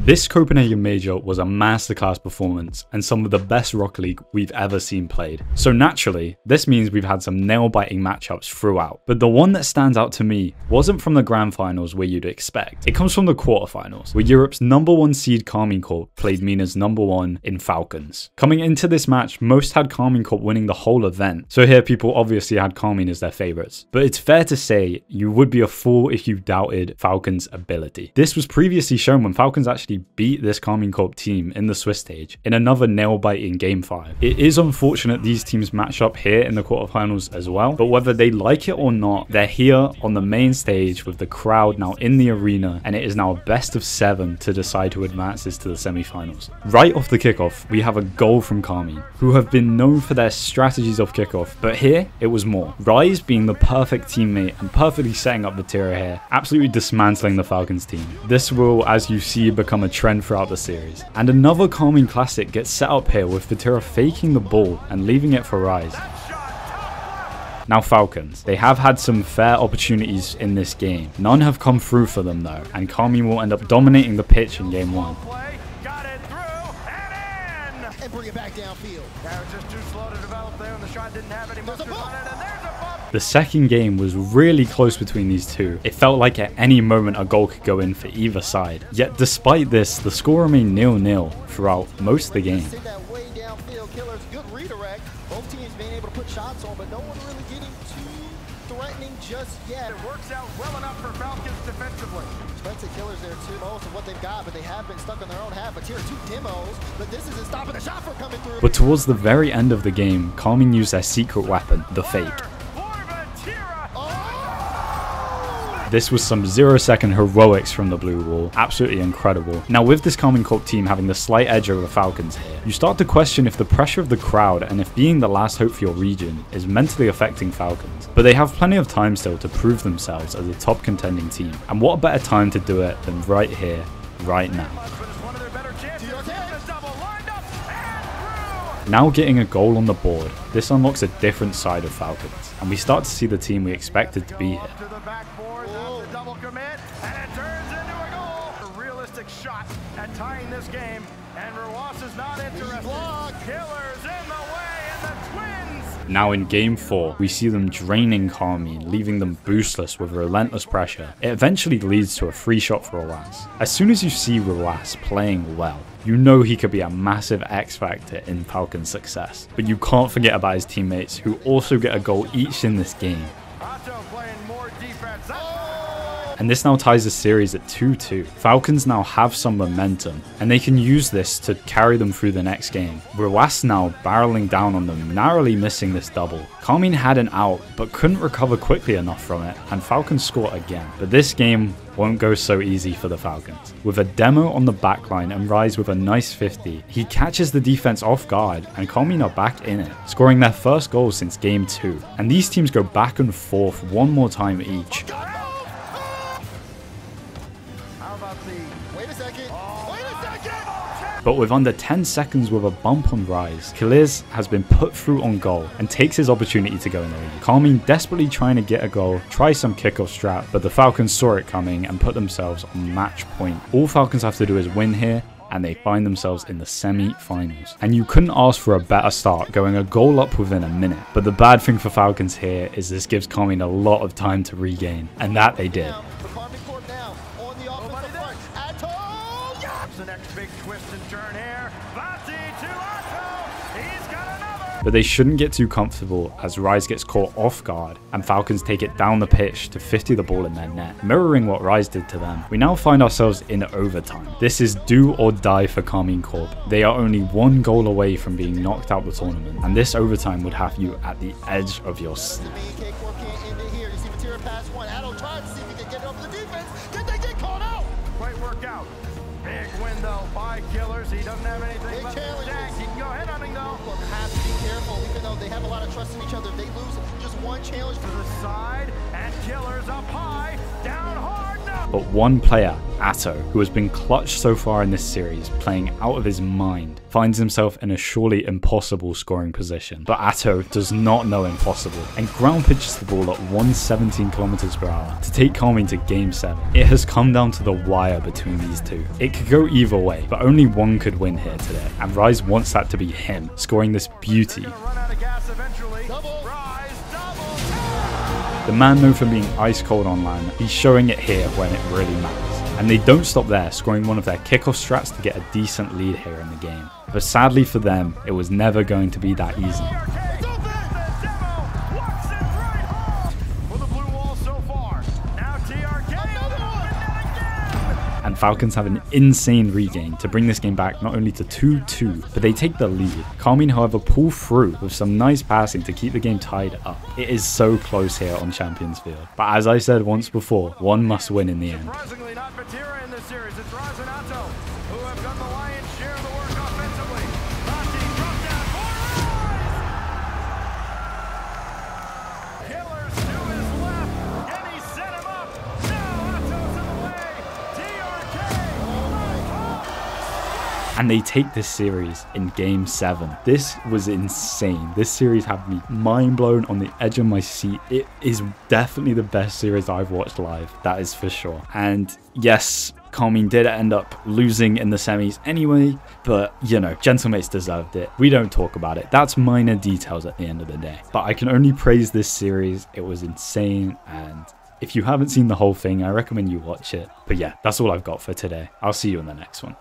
This Copenhagen major was a masterclass performance and some of the best Rocket League we've ever seen played. So naturally, this means we've had some nail-biting matchups throughout, but the one that stands out to me wasn't from the grand finals where you'd expect. It comes from the quarterfinals, where Europe's #1 seed Carmine Corp played MENA's #1 in Falcons. Coming into this match, most had Carmine Corp winning the whole event, so here people obviously had Carmine as their favourites. But it's fair to say you would be a fool if you doubted Falcons' ability. This was previously shown when Falcons actually beat this Carmine Corp team in the Swiss stage in another nail-biting Game 5. It is unfortunate these teams match up here in the quarterfinals as well, but whether they like it or not, they're here on the main stage with the crowd now in the arena, and it is now a best of 7 to decide who advances to the semi-finals. Right off the kickoff, we have a goal from Carmine, who have been known for their strategies off kickoff, but here it was more. Rise being the perfect teammate and perfectly setting up the Tira here, absolutely dismantling the Falcons team. This will, as you see, become a trend throughout the series. And another Carmine classic gets set up here with Vatira faking the ball and leaving it for Rise. Now Falcons, they have had some fair opportunities in this game. None have come through for them though, and Carmine will end up dominating the pitch in Game 1. The second game was really close between these two. It felt like at any moment a goal could go in for either side. Yet despite this, the score remained 0-0 throughout most of the game. Both teams being able to put shots on, but no one really getting too threatening just yet. It works out well enough for Falcons defensively. Expensive killers there too, most of what they've got, but they have been stuck on their own half. But here are 2 demos, but this isn't stopping the shot from coming through. But towards the very end of the game, Carmine used their secret weapon, the fake. This was some 0-second heroics from the blue wall, absolutely incredible. Now with this Carmine Corp team having the slight edge over Falcons here, you start to question if the pressure of the crowd and if being the last hope for your region is mentally affecting Falcons. But they have plenty of time still to prove themselves as a top contending team, and what a better time to do it than right here, right now. Now getting a goal on the board, this unlocks a different side of Falcons, and we start to see the team we expected to be here. Shot at tying this game, and Roas is not interested. Killers in the way, and the Twins. Now in Game 4, we see them draining Carmine, leaving them boostless with relentless pressure. It eventually leads to a free shot for Roas. As soon as you see Roas playing well, you know he could be a massive X factor in Falcons' success. But you can't forget about his teammates, who also get a goal each in this game. Playing more defense. And this now ties the series at 2-2. Falcons now have some momentum, and they can use this to carry them through the next game. Roas now barreling down on them, narrowly missing this double. Carmine had an out, but couldn't recover quickly enough from it, and Falcons score again. But this game won't go so easy for the Falcons. With a demo on the backline and Rise with a nice 50, he catches the defense off guard, and Carmine are back in it, scoring their first goal since Game 2. And these teams go back and forth one more time each. But with under 10 seconds with a bump on Rise, Kiliz has been put through on goal and takes his opportunity to go in the lead. Carmine desperately trying to get a goal, try some kickoff strat, but the Falcons saw it coming and put themselves on match point. All Falcons have to do is win here, and they find themselves in the semi-finals. And you couldn't ask for a better start, going a goal up within a minute. But the bad thing for Falcons here is this gives Carmine a lot of time to regain, and that they did. The next big twist and turn here. He's got another. But they shouldn't get too comfortable as Rise gets caught off guard and Falcons take it down the pitch to 50 the ball in their net, mirroring what Rise did to them. We now find ourselves in overtime. This is do or die for Carmine Corp. They are only 1 goal away from being knocked out the tournament, and this overtime would have you at the edge of your seat. Big win though by Killers. He doesn't have anything but Jack. He can go head hunting though. Look, have to be careful, even though they have a lot of trust in each other. If they lose just one challenge to the side, and Killers up high, down hard. No. But one player, Atto, who has been clutch so far in this series, playing out of his mind, finds himself in a surely impossible scoring position. But Atto does not know impossible and ground pitches the ball at 117 km/h to take Carmine to game 7. It has come down to the wire between these two. It could go either way, but only one could win here today, and Rise wants that to be him, scoring this beauty. The man known for being ice cold online, he's showing it here when it really matters. And they don't stop there, scoring one of their kickoff strats to get a decent lead here in the game. But sadly for them, it was never going to be that easy. And Falcons have an insane regain to bring this game back not only to 2-2, but they take the lead. Carmine, however, pull through with some nice passing to keep the game tied up. It is so close here on Champions Field. But as I said once before, one must win in the end. Surprisingly not Batira in this series. It's Raz and Atto who have done the lion's share of the work offensively. Basti dropped down for Rise! Killers to his left, and he set him up. Now Atto's in the way. And they take this series in game 7. This was insane. This series had me mind blown, on the edge of my seat. It is definitely the best series I've watched live, that is for sure. And yes, Carmine did end up losing in the semis anyway, but you know, Gentlemates deserved it. We don't talk about it. That's minor details at the end of the day. But I can only praise this series. It was insane, and if you haven't seen the whole thing, I recommend you watch it. But yeah, that's all I've got for today. I'll see you in the next one.